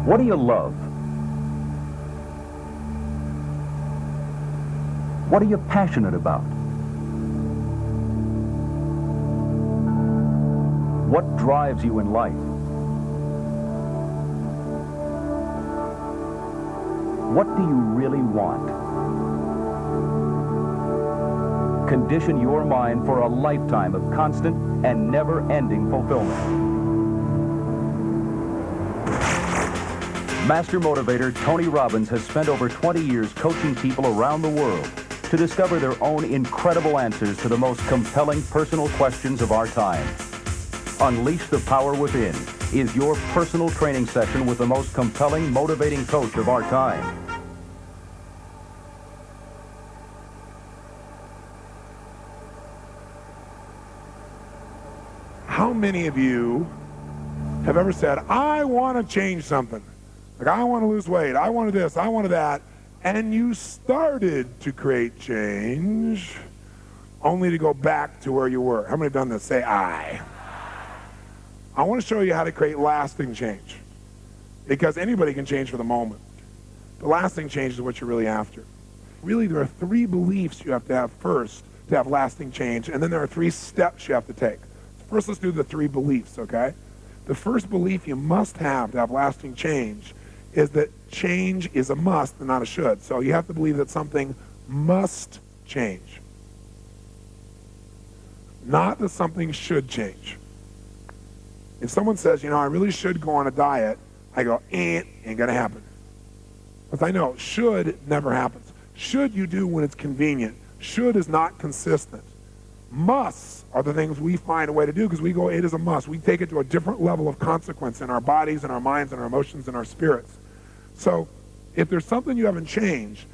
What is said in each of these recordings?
What do you love? What are you passionate about? What drives you in life? What do you really want? Condition your mind for a lifetime of constant and never-ending fulfillment. Master motivator Tony Robbins has spent over 20 years coaching people around the world to discover their own incredible answers to the most compelling personal questions of our time. Unleash the Power Within is your personal training session with the most compelling, motivating coach of our time. How many of you have ever said, I want to change something? Like, I want to lose weight, I wanted this, I wanted that, and you started to create change only to go back to where you were? How many have done this? Say, I want to show you how to create lasting change, because anybody can change for the moment. The lasting change is what you're really after. Really, there are 3 beliefs you have to have first to have lasting change, and then there are 3 steps you have to take. First, let's do the 3 beliefs, okay? The first belief you must have to have lasting change is that change is a must and not a should. So you have to believe that something must change, not that something should change. If someone says, I really should go on a diet, I go, ain't gonna happen. Because I know should never happens. Should you do when it's convenient. Should is not consistent. Musts are the things we find a way to do because we go, it is a must. We take it to a different level of consequence in our bodies and our minds and our emotions and our spirits. So if there's something you haven't changed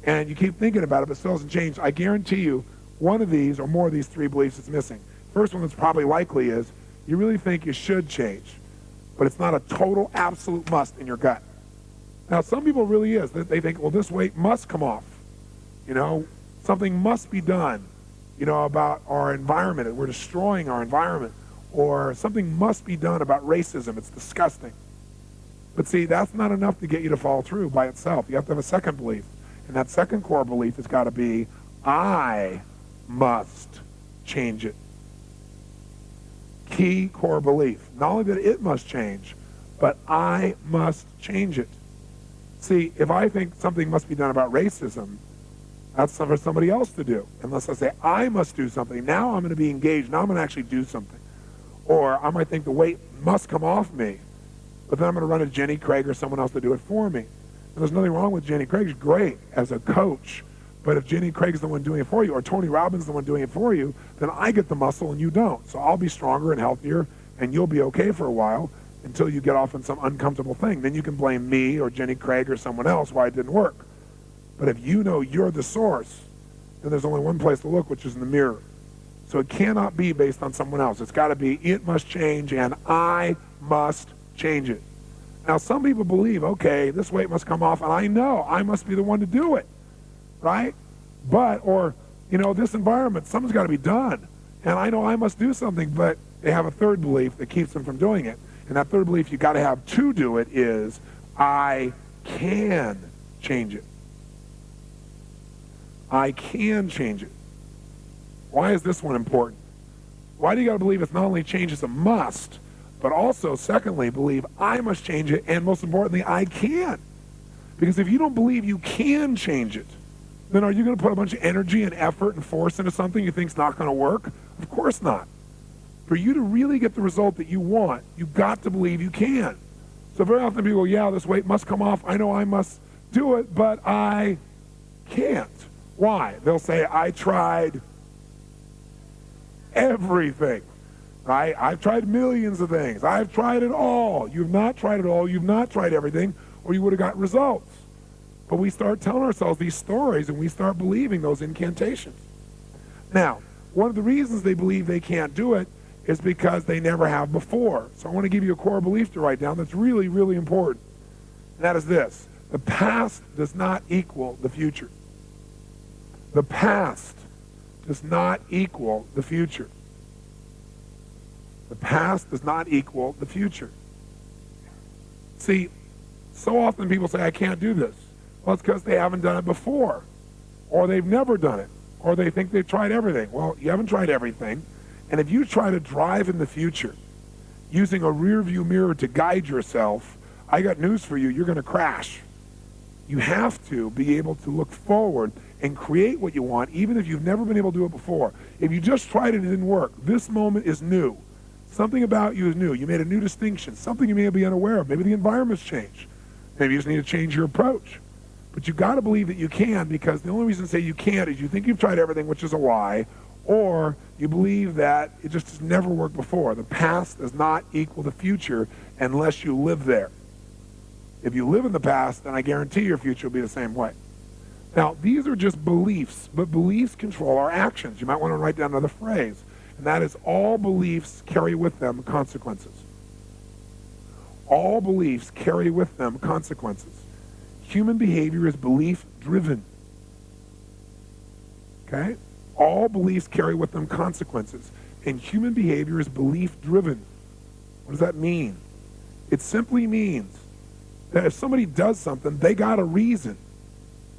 and you keep thinking about it but still hasn't changed, I guarantee you one of these or more of these 3 beliefs is missing. First one that's probably likely is you really think you should change, but it's not a total absolute must in your gut. Now some people really is. They think, well, this weight must come off. Something must be done. About our environment, we're destroying our environment, or something must be done about racism, it's disgusting. But see, that's not enough to get you to follow through by itself. You have to have a second belief, and that second core belief has got to be, I must change it. Key core belief, not only that it must change, but I must change it. See, if I think something must be done about racism, that's for somebody else to do. Unless I say, I must do something. Now I'm going to be engaged. Now I'm going to actually do something. Or I might think the weight must come off me, but then I'm going to run to Jenny Craig or someone else to do it for me. And there's nothing wrong with Jenny Craig. She's great as a coach. But if Jenny Craig's the one doing it for you, or Tony Robbins is the one doing it for you, then I get the muscle and you don't. So I'll be stronger and healthier, and you'll be okay for a while until you get off on some uncomfortable thing. Then you can blame me or Jenny Craig or someone else why it didn't work. But if you know you're the source, then there's only one place to look, which is in the mirror. So it cannot be based on someone else. It's got to be, it must change, and I must change it. Now, some people believe, okay, this weight must come off, and I know I must be the one to do it, right? But, or, this environment, something's got to be done, and I know I must do something, but they have a third belief that keeps them from doing it. And that third belief you got to have to do it is, I can change it. I can change it. Why is this one important? Why do you got to believe it's not only change, it's a must, but also, secondly, believe I must change it, and most importantly, I can. Because if you don't believe you can change it, then are you going to put a bunch of energy and effort and force into something you think's not going to work? Of course not. For you to really get the result that you want, you've got to believe you can. So very often people go, yeah, this weight must come off. I know I must do it, but I can't. Why? They'll say, I tried everything, right? I've tried millions of things. I've tried it all. You've not tried it all. You've not tried everything, or you would have got results. But we start telling ourselves these stories, and we start believing those incantations. Now, one of the reasons they believe they can't do it is because they never have before. So I want to give you a core belief to write down that's really, really important. And that is this. The past does not equal the future. The past does not equal the future. The past does not equal the future. See, So often people say, I can't do this. Well, it's because they haven't done it before, or they've never done it, or they think they've tried everything. Well, you haven't tried everything, and if you try to drive in the future using a rear view mirror to guide yourself, I got news for you, you're going to crash. You have to be able to look forward and create what you want, even if you've never been able to do it before. If you just tried it and it didn't work, this moment is new. Something about you is new. You made a new distinction, something you may be unaware of. Maybe the environment's changed. Maybe you just need to change your approach. But you've got to believe that you can, because the only reason to say you can't is you think you've tried everything, which is a lie, or you believe that it just has never worked before. The past does not equal the future unless you live there. If you live in the past, then I guarantee your future will be the same way. Now, these are just beliefs, but beliefs control our actions. You might want to write down another phrase, and that is all beliefs carry with them consequences. All beliefs carry with them consequences. Human behavior is belief-driven. Okay? All beliefs carry with them consequences, and human behavior is belief-driven. What does that mean? It simply means that if somebody does something, they got a reason.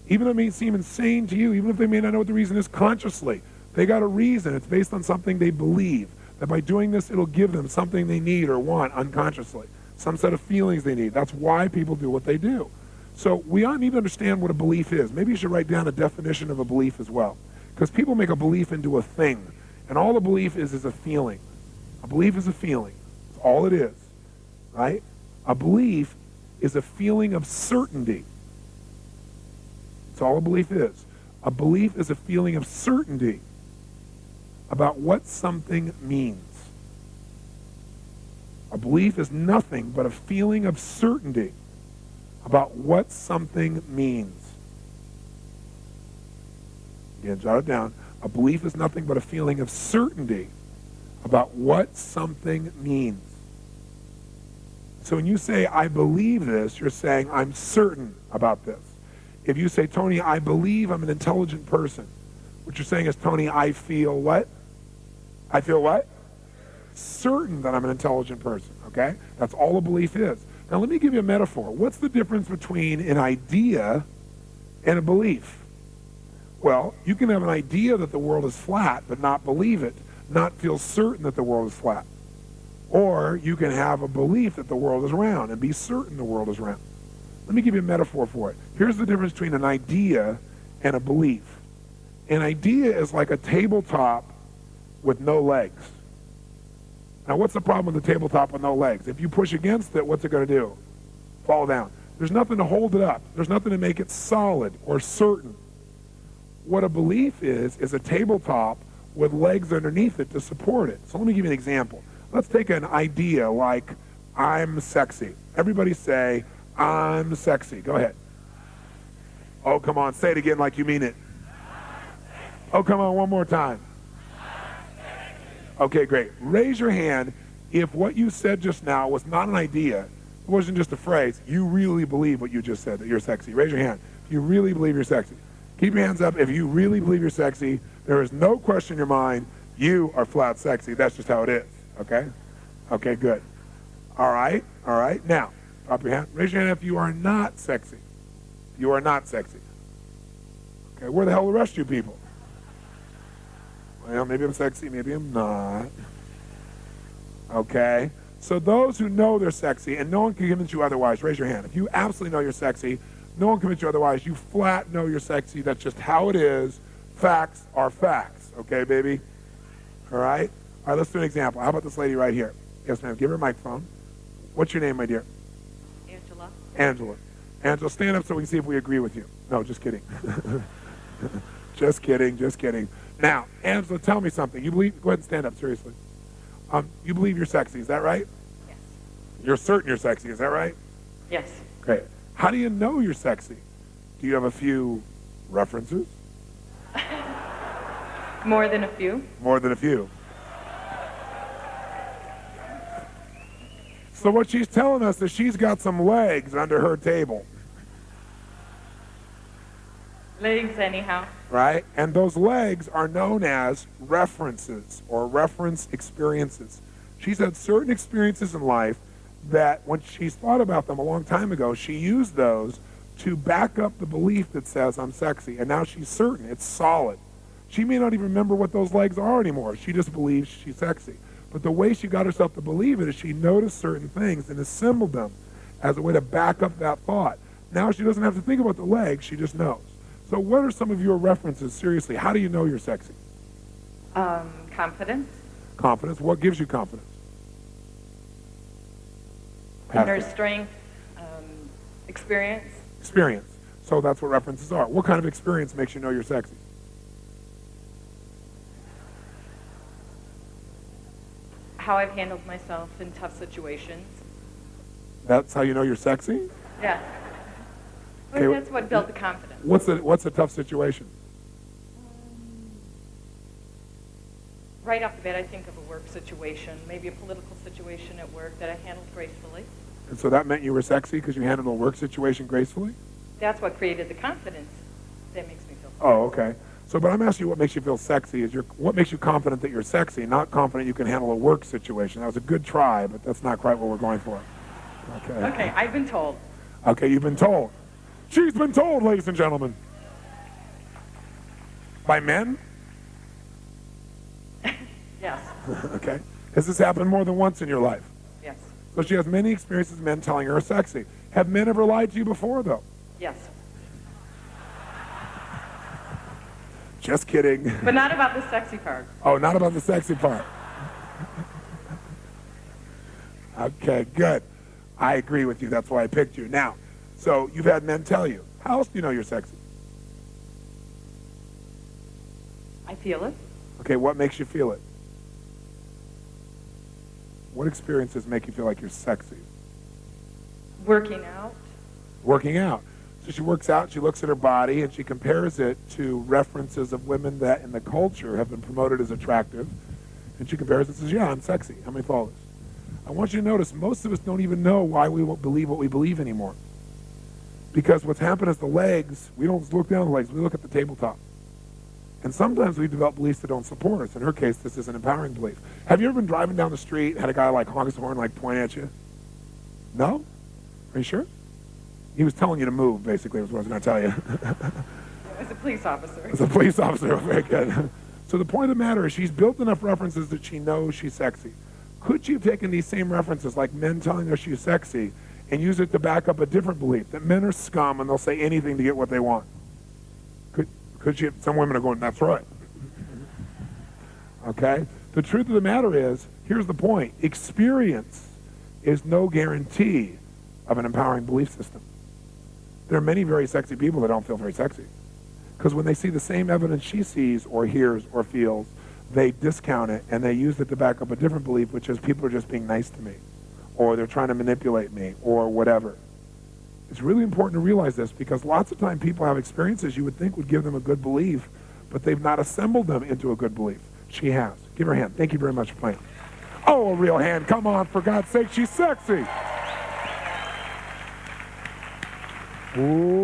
Even if it may seem insane to you, even if they may not know what the reason is consciously, they got a reason. It's based on something they believe, that by doing this, it'll give them something they need or want unconsciously, some set of feelings they need. That's why people do what they do. So we need to understand what a belief is. Maybe you should write down a definition of a belief as well, because people make a belief into a thing, and all a belief is a feeling. A belief is a feeling. That's all it is, right? A belief is a feeling of certainty. That's all a belief is. A belief is a feeling of certainty about what something means. A belief is nothing but a feeling of certainty about what something means. Again, jot it down. A belief is nothing but a feeling of certainty about what something means. So when you say, I believe this, you're saying, I'm certain about this. If you say, Tony, I believe I'm an intelligent person, what you're saying is, Tony, I feel what? I feel what? Certain that I'm an intelligent person, okay? That's all a belief is. Now let me give you a metaphor. What's the difference between an idea and a belief? Well, you can have an idea that the world is flat, but not believe it, not feel certain that the world is flat. Or you can have a belief that the world is round and be certain the world is round. Let me give you a metaphor for it. Here's the difference between an idea and a belief. An idea is like a tabletop with no legs. Now, what's the problem with the tabletop with no legs? If you push against it, what's it going to do? Fall down. There's nothing to hold it up. There's nothing to make it solid or certain. What a belief is a tabletop with legs underneath it to support it. So let me give you an example. Let's take an idea like, I'm sexy. Everybody say, I'm sexy. Go ahead. Oh, come on. Say it again like you mean it. Oh, come on. One more time. Okay, great. Raise your hand if what you said just now was not an idea. It wasn't just a phrase. You really believe what you just said, that you're sexy. Raise your hand if you really believe you're sexy. Keep your hands up if you really believe you're sexy. There is no question in your mind. You are flat sexy. That's just how it is. Okay? Okay, good. All right. All right. Now, drop your hand. Raise your hand if you are not sexy. You are not sexy. Okay, where the hell are the rest of you people? Well, maybe I'm sexy, maybe I'm not. Okay? So those who know they're sexy, and no one can convince you otherwise, raise your hand. If you absolutely know you're sexy, no one can convince you otherwise. You flat know you're sexy. That's just how it is. Facts are facts. Okay, baby? All right? All right, let's do an example. How about this lady right here? Yes, ma'am. Give her a microphone. What's your name, my dear? Angela. Angela. Angela, stand up so we can see if we agree with you. No, just kidding. Just kidding, just kidding. Now, Angela, tell me something. You believe, go ahead and stand up, seriously. You believe you're sexy, is that right? Yes. You're certain you're sexy, is that right? Yes. Great. How do you know you're sexy? Do you have a few references? More than a few. More than a few. So what she's telling us is she's got some legs under her table. Legs, anyhow. Right? And those legs are known as references or reference experiences. She's had certain experiences in life that when she's thought about them a long time ago, she used those to back up the belief that says I'm sexy. And now she's certain, it's solid. She may not even remember what those legs are anymore. She just believes she's sexy. But the way she got herself to believe it is she noticed certain things and assembled them as a way to back up that thought. Now she doesn't have to think about the legs, she just knows. So what are some of your references, seriously? How do you know you're sexy? Confidence. Confidence. What gives you confidence? Inner strength. Experience. Experience. So that's what references are. What kind of experience makes you know you're sexy? How I've handled myself in tough situations. That's how you know you're sexy? Yeah. Okay, That's what built the confidence. What's a tough situation? Right off the bat, I think of a work situation, maybe a political situation at work that I handled gracefully. And so that meant you were sexy because you handled a work situation gracefully? That's what created the confidence that makes me feel sexy. Oh, okay. So, but I'm asking you what makes you feel sexy. What makes you confident that you're sexy, not confident you can handle a work situation. That was a good try, but that's not quite what we're going for. Okay. Okay, I've been told. Okay, you've been told. She's been told, ladies and gentlemen. By men? Yes. Okay. Has this happened more than once in your life? Yes. So she has many experiences of men telling her sexy. Have men ever lied to you before, though? Yes. Just kidding. But not about the sexy part. Oh, not about the sexy part. Okay, good. I agree with you. That's why I picked you. Now, so you've had men tell you. How else do you know you're sexy? I feel it. Okay, what makes you feel it? What experiences make you feel like you're sexy? Working out. Working out. So she works out, she looks at her body, and she compares it to references of women that in the culture have been promoted as attractive. And she compares it and says, yeah, I'm sexy. How many followers? I want you to notice most of us don't even know why we won't believe what we believe anymore. Because what's happened is the legs, we don't look down the legs, we look at the tabletop. And sometimes we develop beliefs that don't support us. In her case, this is an empowering belief. Have you ever been driving down the street and had a guy like honk his horn, like point at you? No? Are you sure? He was telling you to move, basically, was what I was going to tell you. As a police officer. As a police officer, very good. So the point of the matter is she's built enough references that she knows she's sexy. Could she have taken these same references, like men telling her she's sexy, and use it to back up a different belief, that men are scum and they'll say anything to get what they want? Could she? Some women are going, that's right. Okay? The truth of the matter is, here's the point. Experience is no guarantee of an empowering belief system. There are many very sexy people that don't feel very sexy. Because when they see the same evidence she sees or hears or feels, they discount it and they use it to back up a different belief, which is people are just being nice to me, or they're trying to manipulate me, or whatever. It's really important to realize this because lots of time people have experiences you would think would give them a good belief, but they've not assembled them into a good belief. She has. Give her a hand. Thank you very much for playing. Oh, a real hand. Come on, for God's sake, she's sexy. Oh,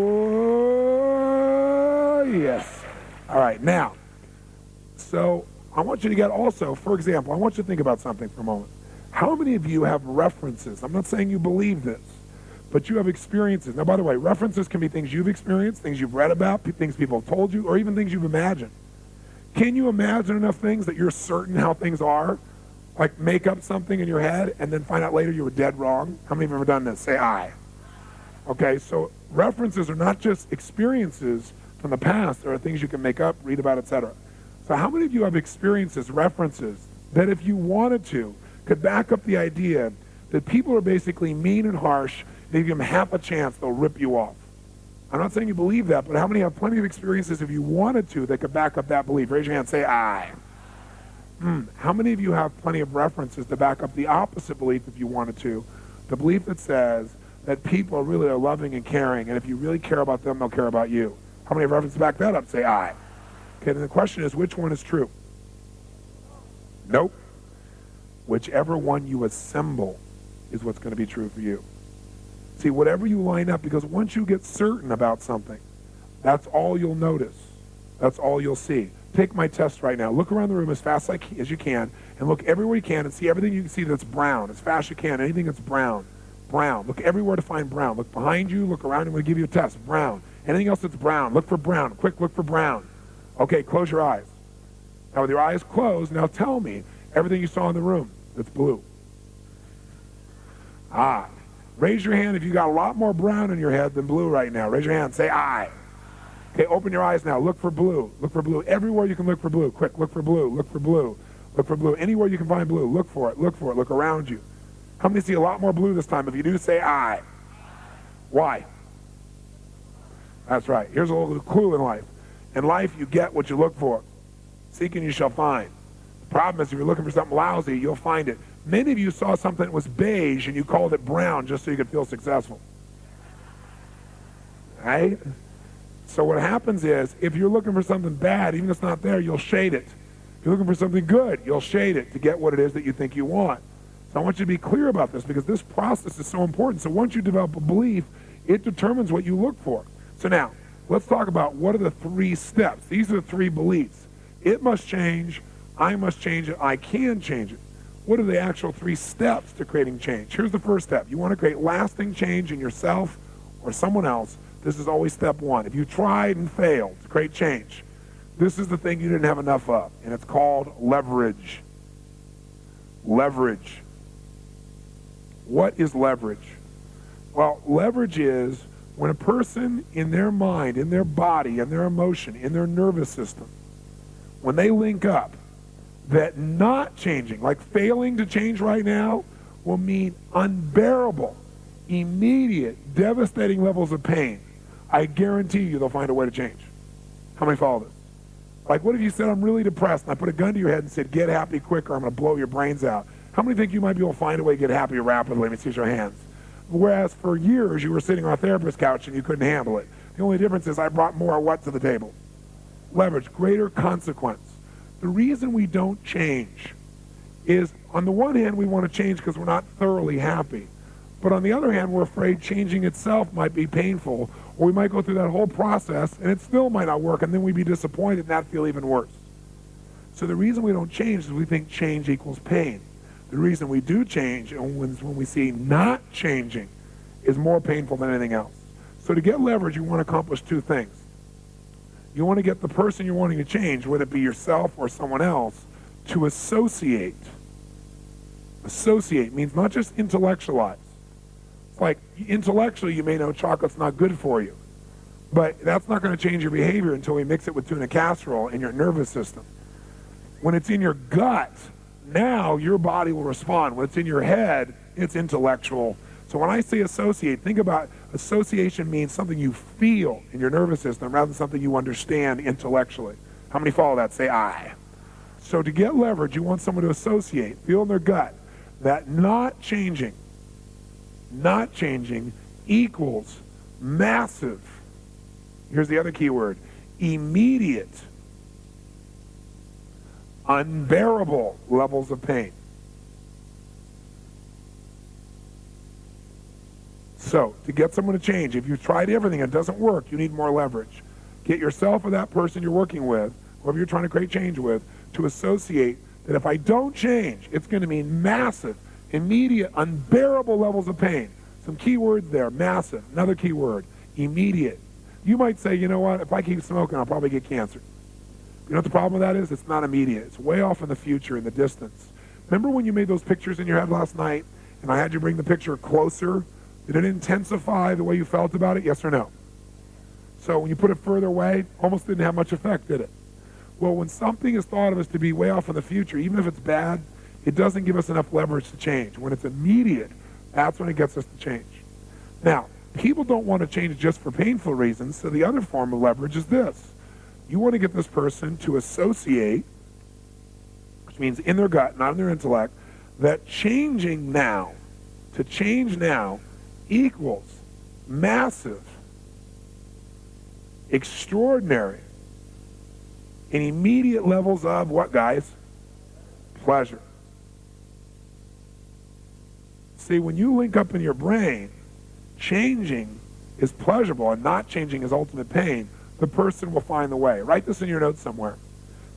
yes. All right, now, so I want you to get also, for example, I want you to think about something for a moment. How many of you have references? I'm not saying you believe this, but you have experiences. Now, by the way, references can be things you've experienced, things you've read about, things people have told you, or even things you've imagined. Can you imagine enough things that you're certain how things are? Like make up something in your head and then find out later you were dead wrong? How many of you have ever done this? Say aye. Okay, so references are not just experiences from the past. There are things you can make up, read about, etc. So how many of you have experiences, references, that if you wanted to, could back up the idea that people are basically mean and harsh, and if you give them half a chance, they'll rip you off? I'm not saying you believe that, but how many have plenty of experiences if you wanted to that could back up that belief? Raise your hand, say aye. How many of you have plenty of references to back up the opposite belief if you wanted to? The belief that says that people really are loving and caring, and if you really care about them, they'll care about you. How many have references to back that up? Say aye. Okay, then the question is, which one is true? Nope. Whichever one you assemble is what's going to be true for you. See, whatever you line up, because once you get certain about something, that's all you'll notice. That's all you'll see. Take my test right now. Look around the room as fast as you can, and look everywhere you can and see everything you can see that's brown, as fast as you can, anything that's brown. brown. Look everywhere to find brown. Look behind you, look around. I'm going to give you a test. Brown. Anything else that's brown, look for brown. Quick, look for brown. Okay, close your eyes. Now with your eyes closed, now tell me everything you saw in the room that's blue. Ah. Raise your hand if you got a lot more brown in your head than blue right now. Raise your hand. Say aye. Okay, open your eyes now. Look for blue. Look for blue. Everywhere you can look for blue. Quick, look for blue. Look for blue. Look for blue. Anywhere you can find blue, look for it. Look for it. Look around you. How many see a lot more blue this time? If you do, say aye. Why? That's right. Here's a little clue in life. In life, you get what you look for. Seek and you shall find. The problem is if you're looking for something lousy, you'll find it. Many of you saw something that was beige and you called it brown just so you could feel successful. Right? So what happens is, if you're looking for something bad, even if it's not there, you'll shade it. If you're looking for something good, you'll shade it to get what it is that you think you want. So I want you to be clear about this because this process is so important. So once you develop a belief, it determines what you look for. So now, let's talk about what are the 3 steps. These are the 3 beliefs. It must change, I must change it, I can change it. What are the actual 3 steps to creating change? Here's the first step. You want to create lasting change in yourself or someone else. This is always step 1. If you tried and failed to create change, this is the thing you didn't have enough of, and it's called leverage. Leverage. What is leverage? Well, leverage is when a person in their mind, in their body, in their emotion, in their nervous system, when they link up, that not changing, like failing to change right now, will mean unbearable, immediate, devastating levels of pain. I guarantee you they'll find a way to change. How many follow this? Like, what if you said, I'm really depressed, and I put a gun to your head and said, get happy quick or I'm going to blow your brains out? How many think you might be able to find a way to get happy rapidly? Let me see your hands. Whereas for years you were sitting on a therapist's couch and you couldn't handle it. The only difference is I brought more what to the table? Leverage, greater consequence. The reason we don't change is, on the one hand, we want to change because we're not thoroughly happy. But on the other hand, we're afraid changing itself might be painful, or we might go through that whole process and it still might not work, and then we'd be disappointed and that feel even worse. So the reason we don't change is we think change equals pain. The reason we do change, and when we see not changing, is more painful than anything else. So to get leverage, you want to accomplish 2 things. You want to get the person you're wanting to change, whether it be yourself or someone else, to associate. Associate means not just intellectualize. It's like intellectually you may know chocolate's not good for you, but that's not going to change your behavior until we mix it with tuna casserole in your nervous system. When it's in your gut, now your body will respond. When it's in your head, it's intellectual. So when I say associate, think about association means something you feel in your nervous system rather than something you understand intellectually. How many follow that? Say I. So to get leverage, you want someone to associate, feel in their gut, that not changing equals massive, here's the other key word, immediate, unbearable levels of pain. So, to get someone to change, if you've tried everything and it doesn't work, you need more leverage. Get yourself or that person you're working with, whoever you're trying to create change with, to associate that if I don't change, it's going to mean massive, immediate, unbearable levels of pain. Some key words there, massive. Another key word, immediate. You might say, you know what, if I keep smoking, I'll probably get cancer. You know what the problem with that is? It's not immediate. It's way off in the future, in the distance. Remember when you made those pictures in your head last night, and I had you bring the picture closer? Did it intensify the way you felt about it, yes or no? So when you put it further away, almost didn't have much effect, did it? Well, when something is thought of as to be way off in the future, even if it's bad, it doesn't give us enough leverage to change. When it's immediate, that's when it gets us to change. Now, people don't want to change just for painful reasons, so the other form of leverage is this. You want to get this person to associate, which means in their gut, not in their intellect, that changing now, to change now, equals massive, extraordinary, and immediate levels of what, guys? Pleasure. See, when you link up in your brain, changing is pleasurable and not changing is ultimate pain, the person will find the way. Write this in your notes somewhere.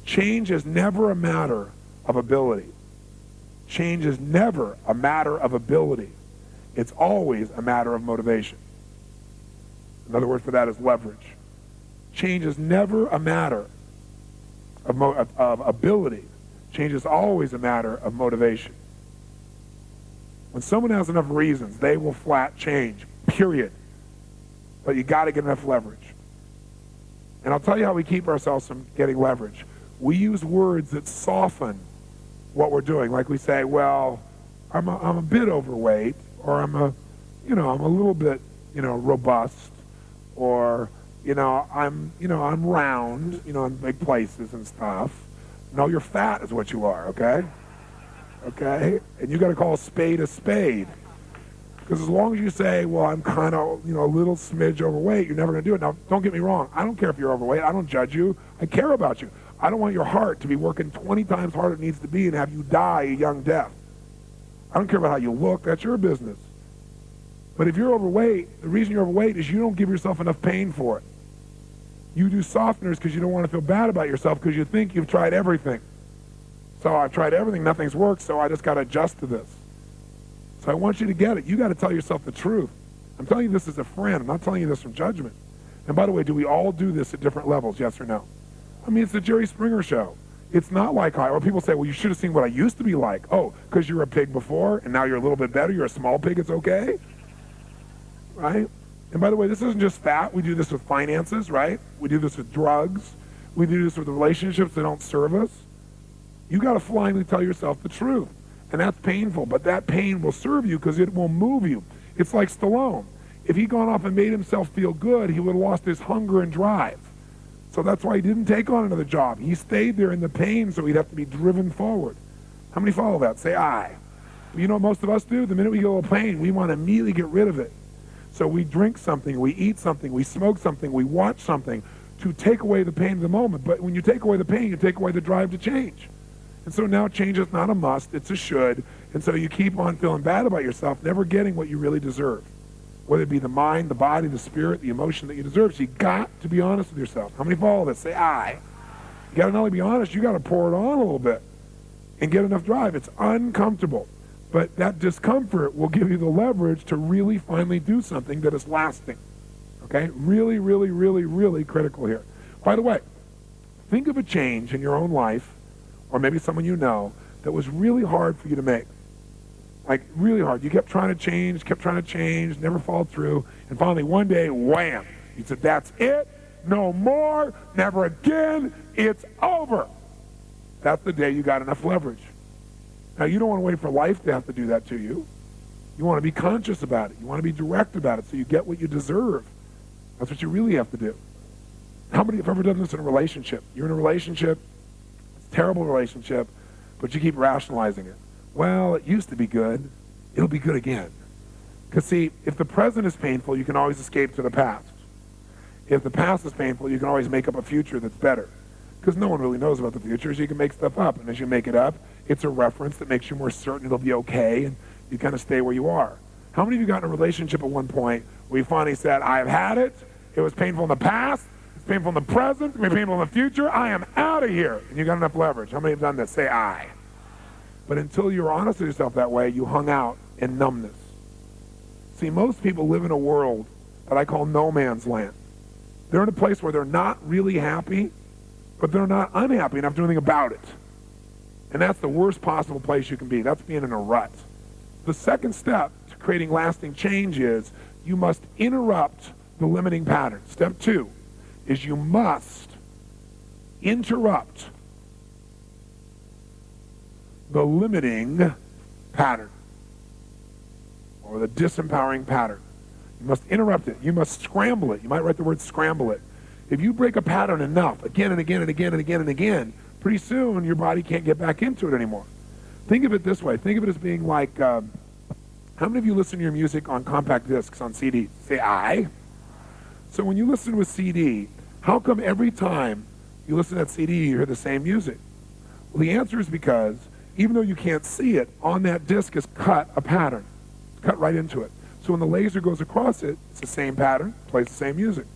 Change is never a matter of ability. Change is never a matter of ability. It's always a matter of motivation. Another word for that is leverage. Change is never a matter of ability. Change is always a matter of motivation. When someone has enough reasons, they will flat change, period. But you got to get enough leverage. And I'll tell you how we keep ourselves from getting leverage. We use words that soften what we're doing. Like we say, well, I'm a bit overweight, or I'm a little bit, robust, or, I'm round, in big places and stuff. No, you're fat is what you are, okay? Okay? And you got to call a spade a spade. Because as long as you say, well, I'm kind of, a little smidge overweight, you're never going to do it. Now, don't get me wrong. I don't care if you're overweight. I don't judge you. I care about you. I don't want your heart to be working 20 times harder than it needs to be and have you die a young death. I don't care about how you look. That's your business. But if you're overweight, the reason you're overweight is you don't give yourself enough pain for it. You do softeners because you don't want to feel bad about yourself because you think you've tried everything. So I've tried everything, nothing's worked, so I just got to adjust to this. So I want you to get it. You got to tell yourself the truth. I'm telling you this as a friend. I'm not telling you this from judgment. And by the way, do we all do this at different levels, yes or no? I mean, it's the Jerry Springer show. It's not like or people say, well, you should have seen what I used to be like. Oh, because you were a pig before, and now you're a little bit better. You're a small pig, it's okay. Right? And by the way, this isn't just fat. We do this with finances, right? We do this with drugs. We do this with relationships that don't serve us. You got to finally tell yourself the truth. And that's painful, but that pain will serve you because it will move you. It's like Stallone. If he'd gone off and made himself feel good, he would have lost his hunger and drive. So that's why he didn't take on another job. He stayed there in the pain so he'd have to be driven forward. How many follow that? Say aye. Well, you know what most of us do? The minute we get a little pain, we want to immediately get rid of it. So we drink something, we eat something, we smoke something, we watch something to take away the pain of the moment. But when you take away the pain, you take away the drive to change. And so now change is not a must, it's a should. And so you keep on feeling bad about yourself, never getting what you really deserve. Whether it be the mind, the body, the spirit, the emotion that you deserve. So you got to be honest with yourself. How many follow this? Say aye. You got to not only be honest, you got to pour it on a little bit and get enough drive. It's uncomfortable. But that discomfort will give you the leverage to really finally do something that is lasting. Okay? Really, really, really, really critical here. By the way, think of a change in your own life, or maybe someone you know, that was really hard for you to make. Like, really hard. You kept trying to change, never followed through, and finally one day, wham! You said, that's it, no more, never again, it's over. That's the day you got enough leverage. Now, you don't want to wait for life to have to do that to you. You want to be conscious about it. You want to be direct about it so you get what you deserve. That's what you really have to do. How many have ever done this in a relationship? You're in a relationship, it's a terrible relationship, but you keep rationalizing it. Well, it used to be good. It'll be good again. Because see, if the present is painful, you can always escape to the past. If the past is painful, you can always make up a future that's better. Because no one really knows about the future, so you can make stuff up. And as you make it up, it's a reference that makes you more certain it'll be okay, and you kind of stay where you are. How many of you got in a relationship at one point where you finally said, I've had it, it was painful in the past, it's painful in the present, it's painful in the future, I am out of here. And you got enough leverage. How many have done this? Say aye. But until you're honest with yourself that way, you hung out in numbness. See, most people live in a world that I call no man's land. They're in a place where they're not really happy, but they're not unhappy enough to do anything about it. And that's the worst possible place you can be. That's being in a rut. The second step to creating lasting change is you must interrupt the limiting pattern. Step 2 is you must interrupt the limiting pattern or the disempowering pattern. You must interrupt it. You must scramble it. You might write the word scramble it. If you break a pattern enough, again and again and again and again and again, pretty soon your body can't get back into it anymore. Think of it this way. Think of it as being like, how many of you listen to your music on compact discs, on CD? Say aye. So when you listen to a CD, how come every time you listen to that CD you hear the same music? Well, the answer is because even though you can't see it, on that disc is cut a pattern. It's cut right into it. So when the laser goes across it, it's the same pattern, plays the same music.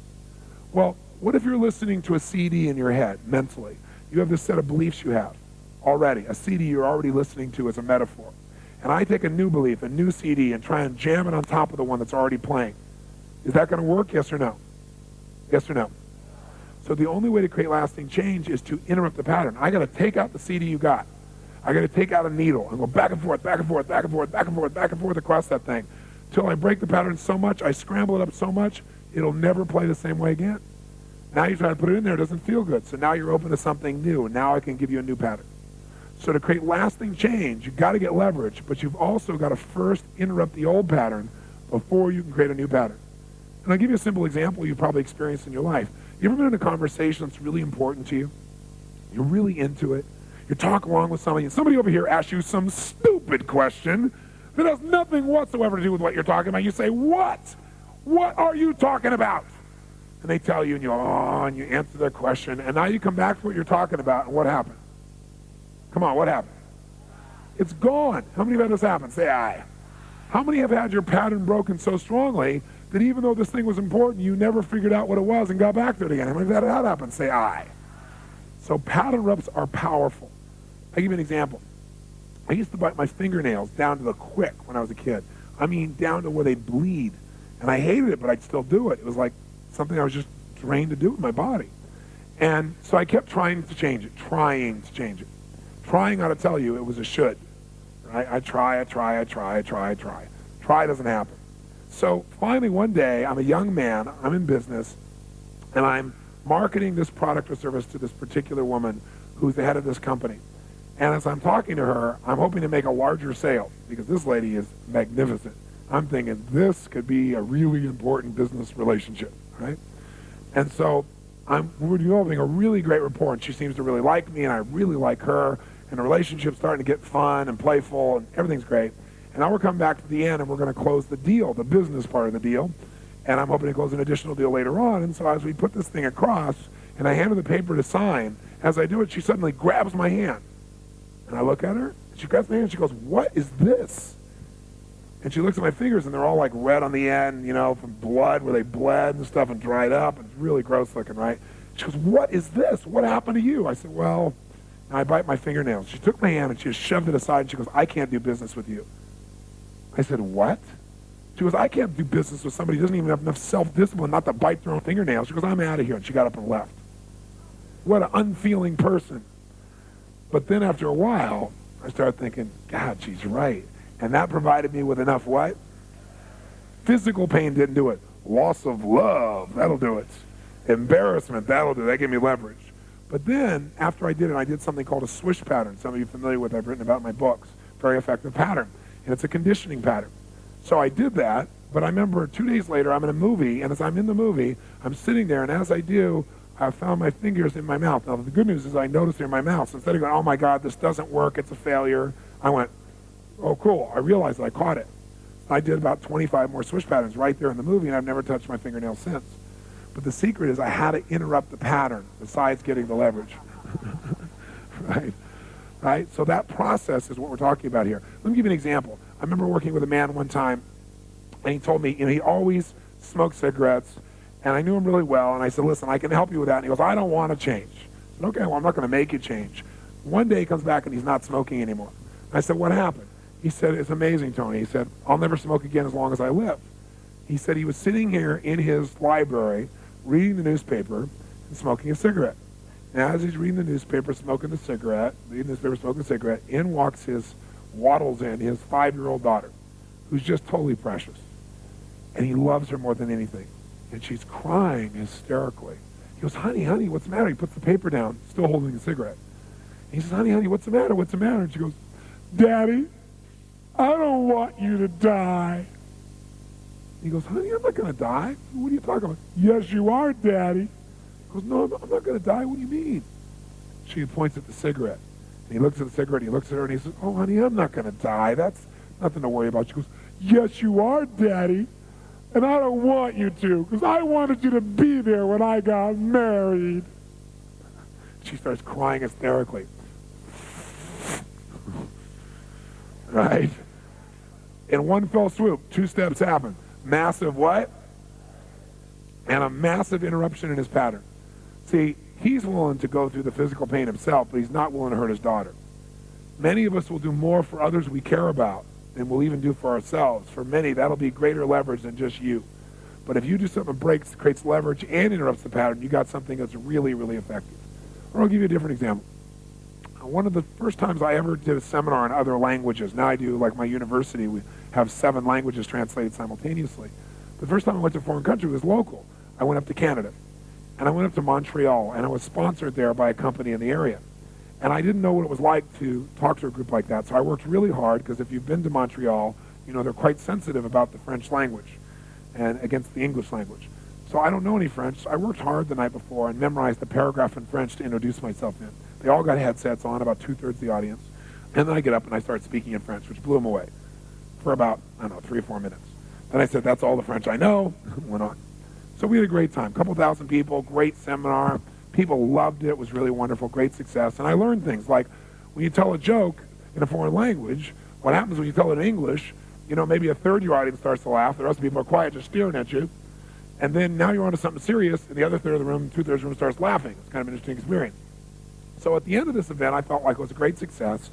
Well, what if you're listening to a CD in your head, mentally? You have this set of beliefs you have already. A CD you're already listening to as a metaphor. and I take a new belief, a new CD, and try and jam it on top of the one that's already playing, is that going to work, yes or no? Yes or no? So the only way to create lasting change is to interrupt the pattern. I got to take out the CD you got. I got to take out a needle and go back and forth, back and forth, back and forth, back and forth, back and forth across that thing till I break the pattern so much, I scramble it up so much, it'll never play the same way again. Now you try to put it in there, it doesn't feel good. So now you're open to something new, and now I can give you a new pattern. So to create lasting change, you've got to get leverage, but you've also got to first interrupt the old pattern before you can create a new pattern. And I'll give you a simple example you've probably experienced in your life. You ever been in a conversation that's really important to you? You're really into it. You talk along with somebody, and somebody over here asks you some stupid question that has nothing whatsoever to do with what you're talking about. You say, what? What are you talking about? And they tell you, and you go, oh, and you answer their question, and now you come back to what you're talking about, and what happened? Come on, what happened? It's gone. How many have had this happen? Say aye. How many have had your pattern broken so strongly that even though this thing was important, you never figured out what it was and got back to it again? How many have had that happen? Say aye. So pattern reps are powerful. I'll give you an example. I used to bite my fingernails down to the quick when I was a kid. I mean, down to where they'd bleed. And I hated it, but I'd still do it. It was like something I was just trained to do with my body. And so I kept trying to change it. Trying ought to tell you it was a should. Right? I try. Try doesn't happen. So finally one day, I'm a young man, I'm in business, and I'm marketing this product or service to this particular woman who's the head of this company. And as I'm talking to her, I'm hoping to make a larger sale because this lady is magnificent. I'm thinking this could be a really important business relationship, right? And so we're developing a really great rapport, and she seems to really like me, and I really like her, and the relationship's starting to get fun and playful, and everything's great. And now we're coming back to the end, and we're going to close the deal, the business part of the deal, and I'm hoping to close an additional deal later on. And so as we put this thing across, and I hand her the paper to sign, as I do it, she suddenly grabs my hand. And I look at her, and she grabs my hand, and she goes, what is this? And she looks at my fingers, and they're all like red on the end, you know, from blood, where they bled and stuff and dried up. It's really gross looking, right? She goes, what is this? What happened to you? I said, well, and I bite my fingernails. She took my hand, and she just shoved it aside, and she goes, I can't do business with you. I said, what? She goes, I can't do business with somebody who doesn't even have enough self-discipline not to bite their own fingernails. She goes, I'm out of here. And she got up and left. What an unfeeling person. But then after a while, I started thinking, God, she's right. And that provided me with enough what? Physical pain didn't do it. Loss of love, that'll do it. Embarrassment, that'll do it. That gave me leverage. But then, after I did it, I did something called a swish pattern. Some of you are familiar with, I've written about in my books. Very effective pattern. And it's a conditioning pattern. So I did that, but I remember 2 days later, I'm in a movie, and as I'm in the movie, I'm sitting there, and as I do, I found my fingers in my mouth. Now, the good news is I noticed they're in my mouth. So instead of going, oh my God, this doesn't work, it's a failure, I went, oh cool, I realized that I caught it. I did about 25 more swish patterns right there in the movie, and I've never touched my fingernails since. But the secret is I had to interrupt the pattern besides getting the leverage. Right? So that process is what we're talking about here. Let me give you an example. I remember working with a man one time, and he told me, you know, he always smoked cigarettes, and I knew him really well, and I said, listen, I can help you with that. And he goes, I don't want to change. I said, okay, well, I'm not going to make you change. One day he comes back, and he's not smoking anymore. I said, what happened? He said, it's amazing, Tony. He said, I'll never smoke again as long as I live. He said he was sitting here in his library, reading the newspaper, and smoking a cigarette. And as he's reading the newspaper, smoking the cigarette, in waddles in his 5-year-old daughter, who's just totally precious. And he loves her more than anything. And she's crying hysterically. He goes, honey, what's the matter? He puts the paper down, still holding the cigarette. And he says, honey, what's the matter? And she goes, Daddy, I don't want you to die. He goes, honey, I'm not going to die. What are you talking about? Yes, you are, Daddy. He goes, no, I'm not going to die. What do you mean? She points at the cigarette. And he looks at the cigarette, and he looks at her, and he says, oh, honey, I'm not going to die. That's nothing to worry about. She goes, yes, you are, Daddy. And I don't want you to, because I wanted you to be there when I got married. She starts crying hysterically. Right? In one fell swoop, 2 steps happen. Massive what? And a massive interruption in his pattern. See, he's willing to go through the physical pain himself, but he's not willing to hurt his daughter. Many of us will do more for others we care about than we'll even do for ourselves. For many, that'll be greater leverage than just you. But if you do something that creates leverage and interrupts the pattern, you got something that's really, really effective. Or I'll give you a different example. One of the first times I ever did a seminar in other languages, now I do, like my university, we have 7 languages translated simultaneously. The first time I went to a foreign country was local. I went up to Canada, and I went up to Montreal, and I was sponsored there by a company in the area. And I didn't know what it was like to talk to a group like that, so I worked really hard, because if you've been to Montreal, you know they're quite sensitive about the French language and against the English language. So I don't know any French, so I worked hard the night before and memorized a paragraph in French to introduce myself in. They all got headsets on, about 2/3 of the audience. And then I get up and I start speaking in French, which blew them away for about, 3 or 4 minutes. Then I said, that's all the French I know. Went on. So we had a great time. A couple thousand people, great seminar. People loved it. It was really wonderful, great success. And I learned things like when you tell a joke in a foreign language, what happens when you tell it in English, maybe a third of your audience starts to laugh. The rest of the people are quiet, just staring at you. And then now you're on to something serious, and the other third of the room, 2/3 of the room starts laughing. It's kind of an interesting experience. So at the end of this event, I felt like it was a great success.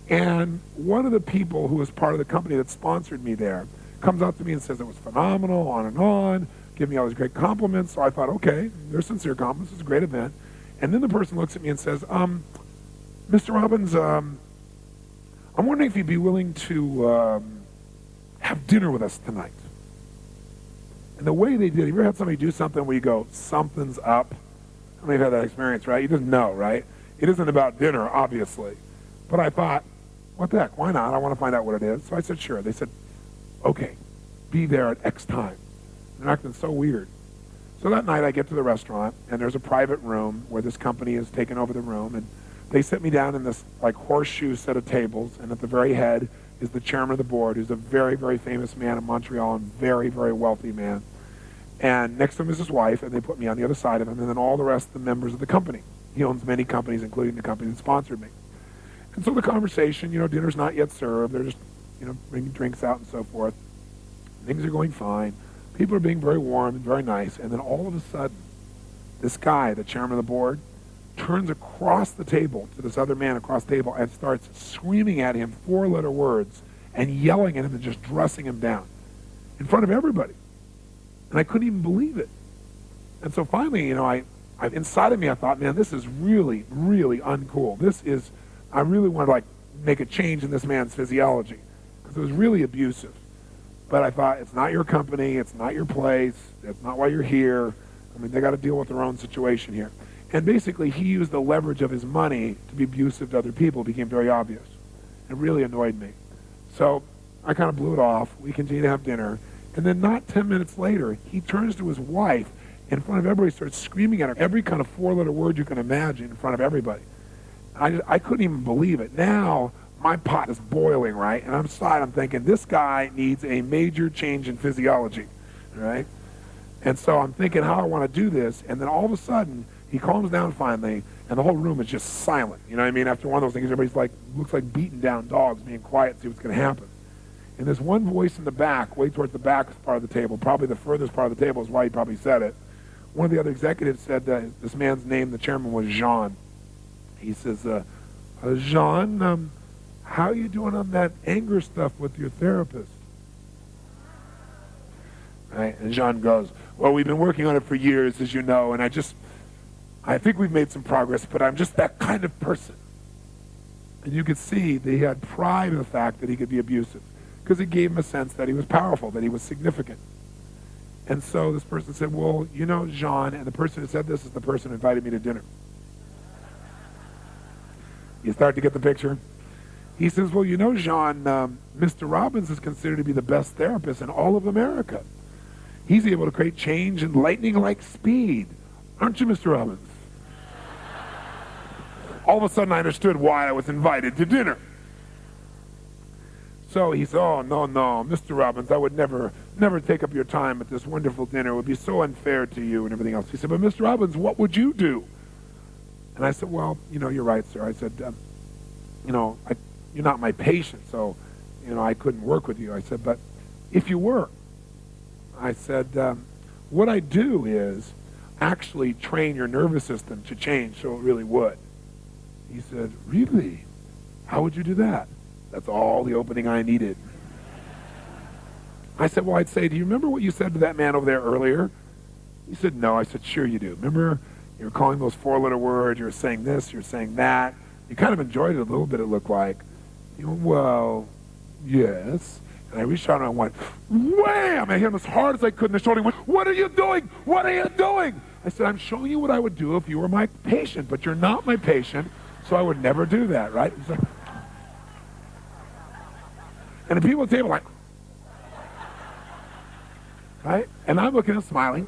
And one of the people who was part of the company that sponsored me there comes up to me and says it was phenomenal, on, give me all these great compliments. So I thought, okay, they're sincere compliments. It's a great event. And then the person looks at me and says, Mr. Robbins, I'm wondering if you'd be willing to have dinner with us tonight. And the way they did, have you ever had somebody do something where you go, something's up? How many have had that experience, right? You just know, right? It isn't about dinner, obviously. But I thought, what the heck, why not? I want to find out what it is. So I said, sure. They said, okay, be there at X time. They're acting so weird. So that night I get to the restaurant, and there's a private room where this company has taken over the room, and they sit me down in this like horseshoe set of tables, and at the very head is the chairman of the board, who's a very, very famous man in Montreal and very, very wealthy man. And next to him is his wife, and they put me on the other side of him, and then all the rest of the members of the company. He owns many companies, including the company that sponsored me. And so the conversation, dinner's not yet served. They're just, bringing drinks out and so forth. Things are going fine. People are being very warm and very nice. And then all of a sudden, this guy, the chairman of the board, turns across the table to this other man across the table and starts screaming at him 4-letter words and yelling at him and just dressing him down in front of everybody. And I couldn't even believe it. And so finally, I inside of me, I thought, man, this is really, really uncool. I really want to make a change in this man's physiology because it was really abusive. But I thought, it's not your company, it's not your place, it's not why you're here. I mean, they got to deal with their own situation here. And basically, he used the leverage of his money to be abusive to other people. It became very obvious. It really annoyed me. So I kind of blew it off. We continued to have dinner. And then not 10 minutes later, he turns to his wife in front of everybody, starts screaming at her every kind of 4-letter word you can imagine in front of everybody. I couldn't even believe it. Now, my pot is boiling, right? And I'm thinking, this guy needs a major change in physiology, right? And so I'm thinking how I want to do this. And then all of a sudden, he calms down finally, and the whole room is just silent. You know what I mean? After one of those things, everybody's looks like beaten down dogs, being quiet to see what's going to happen. And there's one voice in the back, way towards the back part of the table, probably the furthest part of the table is why he probably said it. One of the other executives said that this man's name, the chairman, was Jean. He says, Jean, how are you doing on that anger stuff with your therapist? Right? And Jean goes, well, we've been working on it for years, as you know, and I think we've made some progress, but I'm just that kind of person. And you could see that he had pride in the fact that he could be abusive, because it gave him a sense that he was powerful, that he was significant. And so this person said, well, Jean, and the person who said this is the person who invited me to dinner. You start to get the picture? He says, well, Jean, Mr. Robbins is considered to be the best therapist in all of America. He's able to create change in lightning-like speed. Aren't you, Mr. Robbins? All of a sudden, I understood why I was invited to dinner. So he said, oh, no, Mr. Robbins, I would never take up your time at this wonderful dinner. It would be so unfair to you and everything else. He said, but Mr. Robbins, what would you do? And I said, well, you're right, sir. I said, you're not my patient, so, I couldn't work with you. I said, but if you were, I said, what I do is actually train your nervous system to change so it really would. He said, really? How would you do that? That's all the opening I needed. I said, well, I'd say, do you remember what you said to that man over there earlier? He said, no. I said, sure you do. Remember, you were calling those 4-letter words, you were saying this, you were saying that. You kind of enjoyed it a little bit, it looked like. You went, well, yes. And I reached out and I went, wham! I hit him as hard as I could in the shoulder. He went, what are you doing? What are you doing? I said, I'm showing you what I would do if you were my patient, but you're not my patient, so I would never do that, right? He's like, and the people at the table are like, right? And I'm looking and smiling.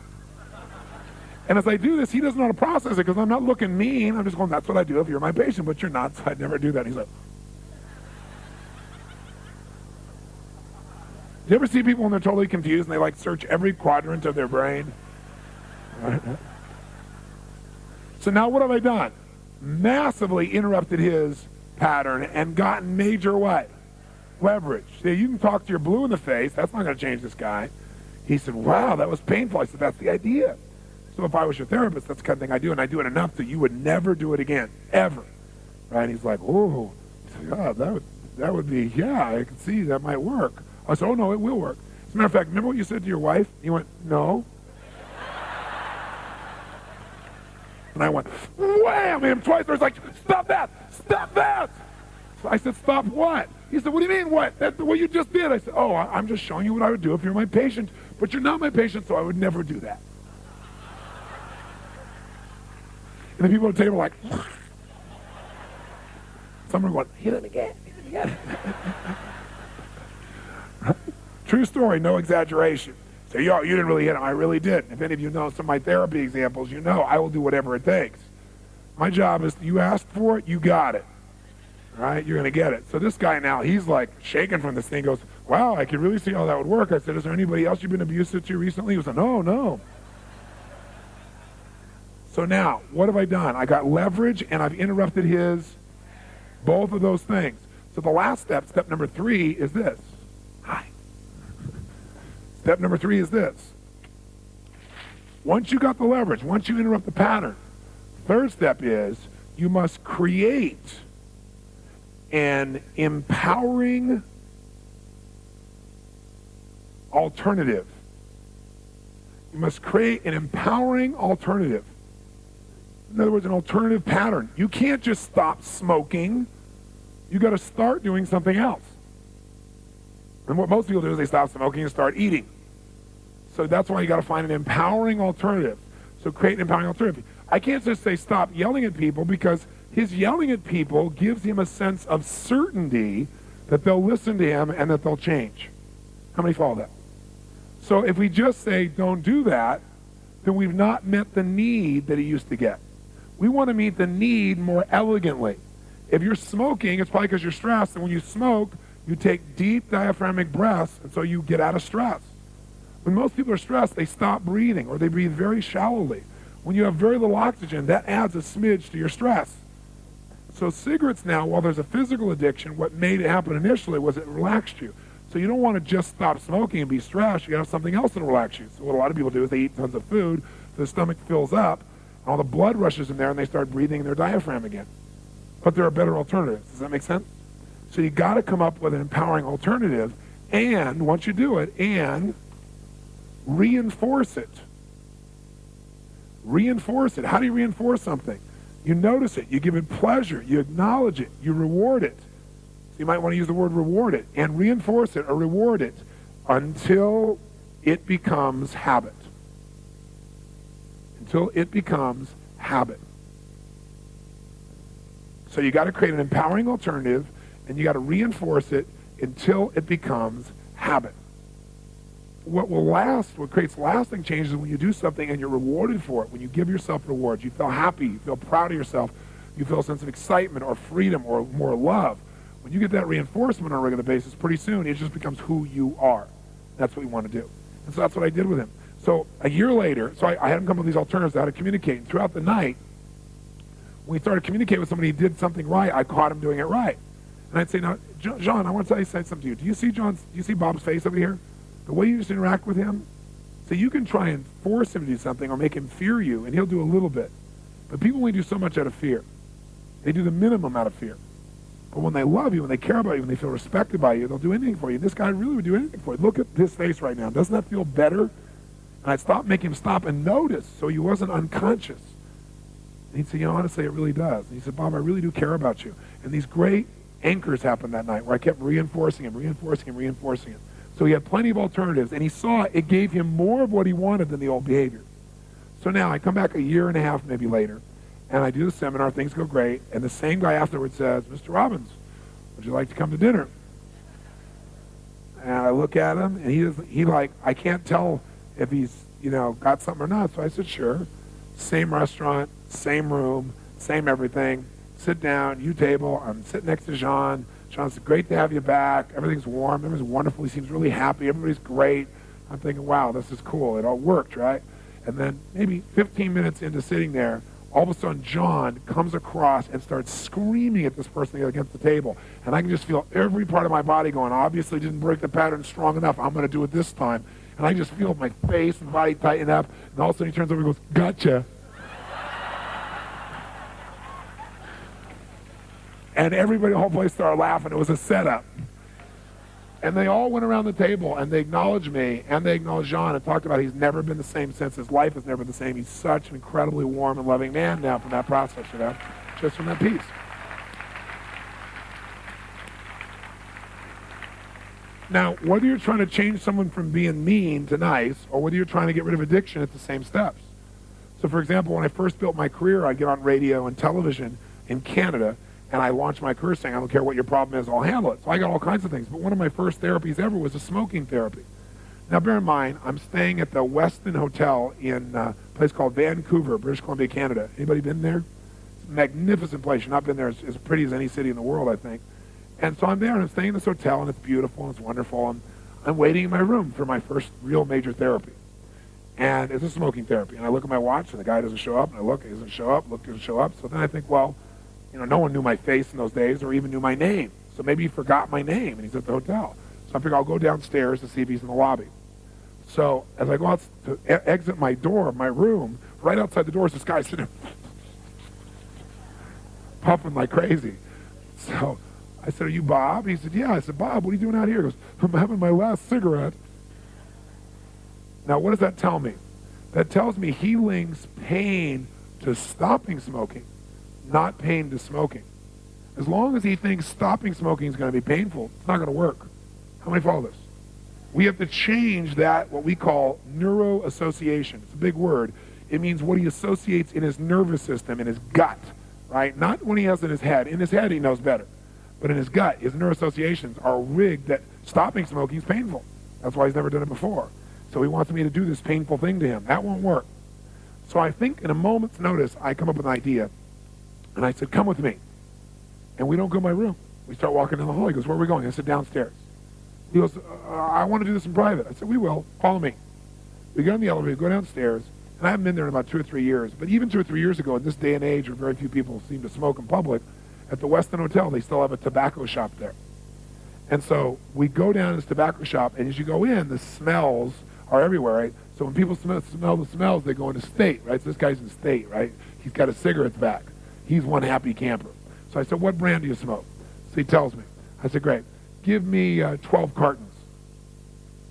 And as I do this, he doesn't know how to process it because I'm not looking mean. I'm just going, that's what I do if you're my patient, but you're not, so I'd never do that. He's like, do you ever see people when they're totally confused and they like search every quadrant of their brain? Right? So now what have I done? Massively interrupted his pattern and gotten major what? Leverage. See, you can talk to your blue in the face. That's not going to change this guy. He said, wow, that was painful. I said, that's the idea. So if I was your therapist, that's the kind of thing I do, and I do it enough that you would never do it again, ever. Right? And he's like, oh, God, that would be, yeah, I can see that might work. I said, oh, no, it will work. As a matter of fact, remember what you said to your wife? He went, no. And I went, wham, him twice. I was like, stop that, stop that. So I said, stop what? He said, what do you mean, what? That's what you just did. I said, oh, I'm just showing you what I would do if you're my patient, but you're not my patient, so I would never do that. And the people at the table were like, some are going, hit him again, hit him again. True story, no exaggeration. So you didn't really hit him. I really did. If any of you know some of my therapy examples, you know I will do whatever it takes. My job is, you asked for it, you got it. All right, you're going to get it. So this guy now, he's like shaking from this thing. He goes, wow, I can really see how that would work. I said, is there anybody else you've been abusive to recently? He was like, no. So now, what have I done? I got leverage and I've interrupted both of those things. So the last step number 3 is this. Hi. Step number 3 is this. Once you got the leverage, once you interrupt the pattern, third step is you must create an empowering alternative. You must create an empowering alternative. In other words, an alternative pattern. You can't just stop smoking. You got to start doing something else. And what most people do is they stop smoking and start eating. So that's why you got to find an empowering alternative. So create an empowering alternative. I can't just say stop yelling at people, because his yelling at people gives him a sense of certainty that they'll listen to him and that they'll change. How many follow that? So if we just say don't do that, then we've not met the need that he used to get. We want to meet the need more elegantly. If you're smoking, it's probably because you're stressed, and when you smoke, you take deep diaphragmatic breaths, and so you get out of stress. When most people are stressed, they stop breathing, or they breathe very shallowly. When you have very little oxygen, that adds a smidge to your stress. So cigarettes now, while there's a physical addiction, what made it happen initially was it relaxed you. So you don't want to just stop smoking and be stressed. You have something else to relax you. So what a lot of people do is they eat tons of food, so the stomach fills up, and all the blood rushes in there, and they start breathing in their diaphragm again. But there are better alternatives. Does that make sense? So you got to come up with an empowering alternative, and once you do it, and reinforce it. Reinforce it. How do you reinforce something? You notice it. You give it pleasure. You acknowledge it. You reward it. So you might want to use the word reward it, and reinforce it or reward it until it becomes habit. Until it becomes habit. So you got to create an empowering alternative, and you got to reinforce it until it becomes habit. What creates lasting change is when you do something and you're rewarded for it. When you give yourself rewards, you feel happy, you feel proud of yourself, you feel a sense of excitement or freedom or more love. When you get that reinforcement on a regular basis, pretty soon it just becomes who you are. That's what we want to do. And so that's what I did with him. So a year later, I had him come up with these alternatives how to communicate. And throughout the night, when he started communicating with somebody who did something right, I caught him doing it right. And I'd say, now, John, I want to say something to you. Do you see Bob's face over here? The way you just interact with him? So you can try and force him to do something or make him fear you, and he'll do a little bit. But people only do so much out of fear. They do the minimum out of fear. But when they love you, when they care about you, when they feel respected by you, they'll do anything for you. And this guy really would do anything for you. Look at his face right now. Doesn't that feel better? And I stopped making him stop and notice so he wasn't unconscious. And he'd say, you know, honestly, it really does. And he said, Bob, I really do care about you. And these great anchors happened that night where I kept reinforcing him. So he had plenty of alternatives, and he saw it gave him more of what he wanted than the old behavior. So now I come back a year and a half maybe later, and I do the seminar, things go great, and the same guy afterwards says, Mr. Robbins, would you like to come to dinner? And I look at him, and he like, I can't tell if he's, got something or not. So I said, sure. Same restaurant, same room, same everything. Sit down, you table. I'm sitting next to Jean. Jean's great to have you back. Everything's warm. Everything's wonderful. He seems really happy. Everybody's great. I'm thinking, wow, this is cool. It all worked, right? And then maybe 15 minutes into sitting there, all of a sudden John comes across and starts screaming at this person against the table. And I can just feel every part of my body going, obviously didn't break the pattern strong enough. I'm going to do it this time. And I just feel my face and body tighten up. And all of a sudden he turns over and goes, gotcha. And everybody, the whole place started laughing. It was a setup. And they all went around the table, and they acknowledged me, and they acknowledged Jean, and talked about he's never been the same since. His life has never been the same. He's such an incredibly warm and loving man now from that process, just from that piece. Now, whether you're trying to change someone from being mean to nice, or whether you're trying to get rid of addiction, it's the same steps. So, for example, when I first built my career, I'd get on radio and television in Canada, and I launched my career saying, I don't care what your problem is, I'll handle it. So I got all kinds of things. But one of my first therapies ever was a smoking therapy. Now, bear in mind, I'm staying at the Westin Hotel in a place called Vancouver, British Columbia, Canada. Anybody been there? It's a magnificent place. You've not been there. It's as pretty as any city in the world, I think. And so I'm there, and I'm staying in this hotel, and it's beautiful, and it's wonderful. And I'm waiting in my room for my first real major therapy. And it's a smoking therapy. And I look at my watch, and the guy doesn't show up. And I look, he doesn't show up, look, doesn't show up. So then I think, well, no one knew my face in those days or even knew my name. So maybe he forgot my name and he's at the hotel. So I figure I'll go downstairs to see if he's in the lobby. So as I go out to exit my door, my room, right outside the door is this guy sitting there puffing like crazy. So I said, are you Bob? He said, yeah. I said, Bob, what are you doing out here? He goes, I'm having my last cigarette. Now, what does that tell me? That tells me he links pain to stopping smoking, not pain to smoking. As long as he thinks stopping smoking is going to be painful, it's not going to work. How many follow this? We have to change that, what we call neuroassociation. It's a big word. It means what he associates in his nervous system, in his gut, right? Not what he has in his head. In his head, he knows better. But in his gut, his neuroassociations are rigged that stopping smoking is painful. That's why he's never done it before. So he wants me to do this painful thing to him. That won't work. So I think in a moment's notice, I come up with an idea. And I said, come with me. And we don't go to my room. We start walking down the hall. He goes, where are we going? I said, downstairs. He goes, I want to do this in private. I said, we will. Follow me. We get on the elevator, go downstairs. And I haven't been there in about 2 or 3 years. But even 2 or 3 years ago, in this day and age where very few people seem to smoke in public, at the Westin Hotel, they still have a tobacco shop there. And so we go down to this tobacco shop, and as you go in, the smells are everywhere, right? So when people smell the smells, they go into state, right? So this guy's in state, right? He's got his cigarettes back. He's one happy camper. So I said, what brand do you smoke? So he tells me. I said, great. Give me 12 cartons.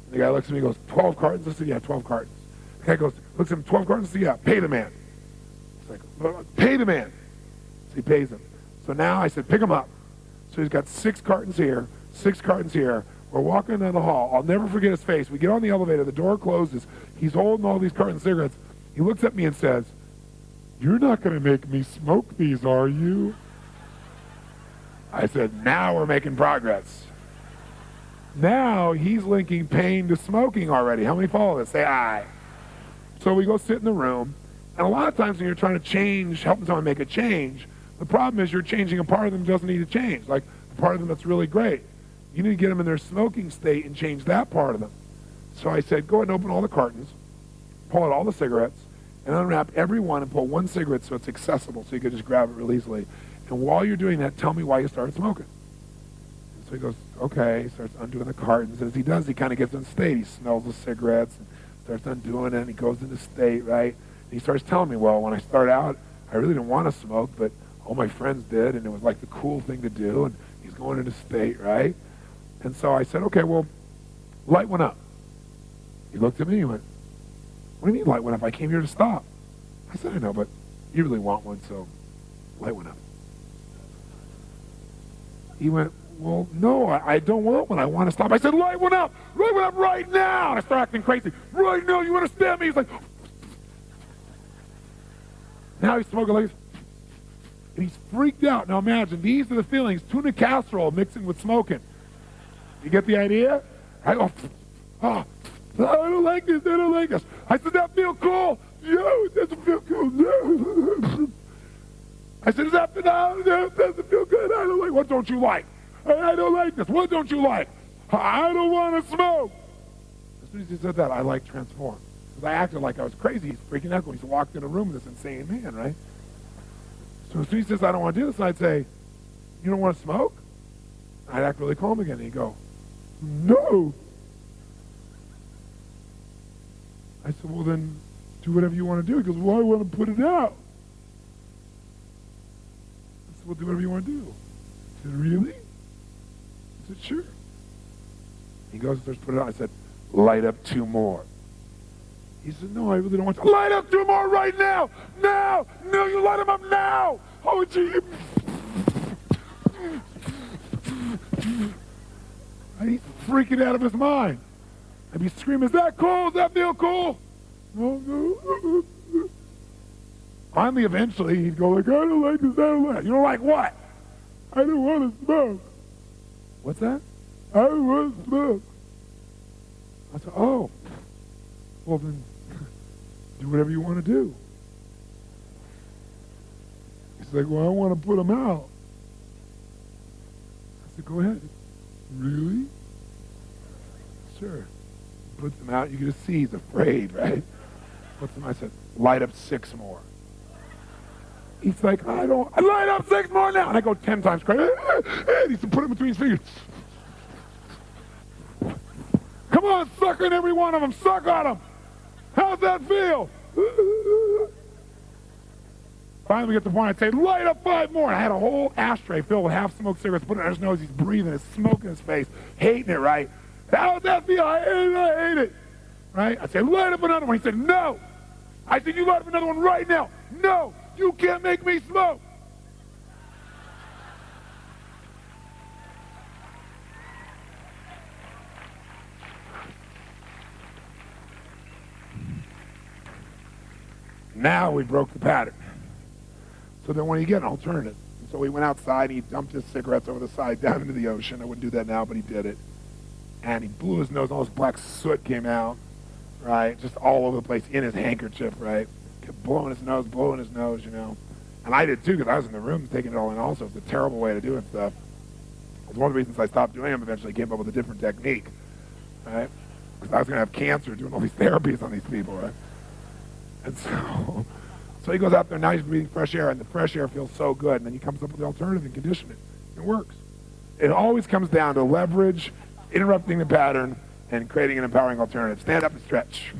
And the guy looks at me and goes, 12 cartons? I said, yeah, 12 cartons. The guy goes, looks at him, 12 cartons? I said, yeah, pay the man. He's like, pay the man. So he pays him. So now I said, pick him up. So he's got 6 cartons here, 6 cartons here. We're walking down the hall. I'll never forget his face. We get on the elevator. The door closes. He's holding all these cartons of cigarettes. He looks at me and says, you're not going to make me smoke these, are you? I said, now we're making progress. Now he's linking pain to smoking already. How many follow this? Say aye. So we go sit in the room, and a lot of times when you're trying to help someone make a change, the problem is you're changing a part of them that doesn't need to change, like the part of them that's really great. You need to get them in their smoking state and change that part of them. So I said, go ahead and open all the cartons, pull out all the cigarettes, and unwrap every one and pull one cigarette so it's accessible so you can just grab it real easily. And while you're doing that, tell me why you started smoking. And so he goes, okay. He starts undoing the cartons. As he does, he kind of gets in state. He smells the cigarettes and starts undoing it, and he goes into state, right? And he starts telling me, well, when I started out, I really didn't want to smoke, but all my friends did, and it was like the cool thing to do. And going into state, right? And so I said, okay, well, light went up. He looked at me and he went, what do you mean light went up? I came here to stop. I said, I know, but you really want one, so light went up. He went, well, no, I don't want one. I want to stop. I said, light went up. Light went up right now. And I started acting crazy. Right now, you understand me? He's like, now he's smoking like this. And he's freaked out. Now imagine, these are the feelings. Tuna casserole mixing with smoking. You get the idea? I go, oh, I don't like this. I don't like this. I said, that feel cool? No, it doesn't feel cool. No. I said, no, it doesn't feel good. I don't like. What don't you like? I don't like this. What don't you like? I don't want to smoke. As soon as he said that, I like transformed. Because I acted like I was crazy. He's freaking out when he's walked in a room with this insane man, right? So as soon as he says, I don't want to do this, I'd say, you don't want to smoke? I'd act really calm again. And he'd go, no. I said, well, then do whatever you want to do. He goes, well, I want to put it out. I said, well, do whatever you want to do. I said, really? I said, sure. He goes and starts to put it out. I said, light up 2 more. He said, no, I really don't want to. Light up 2 more right now! Now! No, you light them up now! Oh, gee. He's freaking out of his mind. I'd be screaming, is that cool? Does that feel cool? No, no. Finally, eventually, he'd go like, I don't like this, I don't like it. You don't like what? I don't want to smoke. What's that? I don't want to smoke. I said, oh. Well, then, do whatever you want to do. He's like, well, I want to put them out. I said, go ahead. Really? Sure. Puts them out. You can just see he's afraid, right? Puts them out. I said, light up 6 more. He's like, I light up 6 more now. And I go 10 times crazy. And he's put it between his fingers. Come on, suck on every one of them. Suck on them. How's that feel? Finally, we get to the point, I'd say, light up 5 more. And I had a whole ashtray filled with half-smoked cigarettes, put it on his nose. He's breathing, it's smoke in his face, hating it, right? How's that feel? I hate it. Right? I'd say, light up another one. He said, no. I said, you light up another one right now. No, you can't make me smoke. Now we broke the pattern. So then when you get an alternative. So we went outside and he dumped his cigarettes over the side down into the ocean. I wouldn't do that now, but he did it. And he blew his nose, all this black soot came out, right? Just all over the place in his handkerchief, right? Kept blowing his nose, you know. And I did too, because I was in the room taking it all in also. It's a terrible way to do it stuff. It's one of the reasons I stopped doing them eventually, came up with a different technique, right? Because I was going to have cancer doing all these therapies on these people, right? And so he goes out there, now he's breathing fresh air, and the fresh air feels so good, and then he comes up with the alternative and condition it. It works. It always comes down to leverage, interrupting the pattern, and creating an empowering alternative. Stand up and stretch.